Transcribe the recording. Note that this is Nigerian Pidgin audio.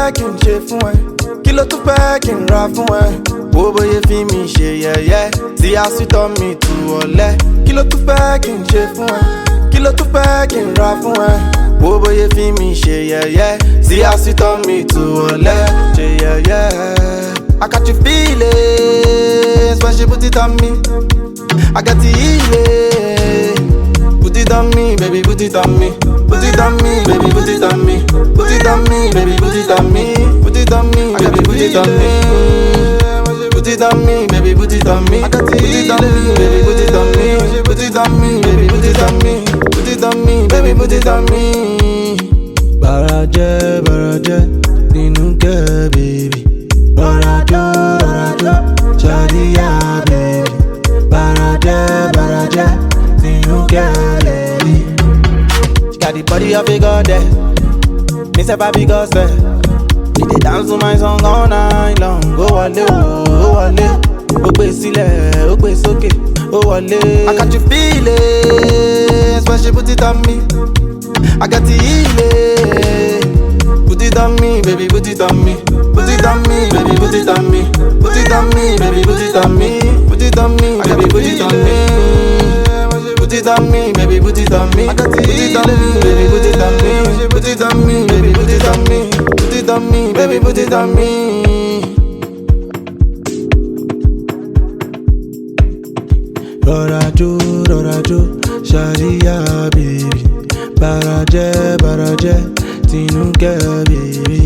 fẹ́ kí n ṣe fún ẹ? Kí ló tún fẹ́ kí n ra fún ẹ? Wo bóyá fi mi ṣe yẹ̀yẹ́, tí a sì tọ́ mi tù ọ̀lẹ. Kí ló tún fẹ́ kí n ṣe fún ẹ? Kí ló tún fẹ́ kí n ra fún ẹ? Wo bóyá fi mi ṣe yẹ̀yẹ́, tí a sì tọ́ mi tù ọ̀lẹ. Ṣe yẹ̀yẹ́. I got you feelings when she put it on me. I got the healing. Put it on me, baby, put it on me. Put it on me, baby, put it on me. Put it on me, baby, put it on me. Put it on me, baby, put it on me. Put it on me, baby, put it on me. Put it on me, baby, put it on me. Put it on me, baby, put it on me. Put it on me, baby, put it on me. Baraje, nínú kẹ́, baby. Barajo, Shadia, baby. Baraje, nínú kẹ́, baby. She got the body of a goddess. Me say baby gospel. We dey dance to my song all night long. Go wale, oh wale. Ó gbé sílẹ̀, ó gbé sókè, ó wale. I got you feelings when she put it on me. I got the healing. Put it on me, baby, put it on me. Put it on me, baby, put it on me. Put it on me, baby, put it on me. Put it on me, baby, put it on me. Put it on me, baby, put it on me. Put it on me, baby, put it on me. Put it on me, baby, put it on me. Put it on me, baby, put it on me. Barajo, Shadia, baby. Baraje, nínú kẹ́, baby.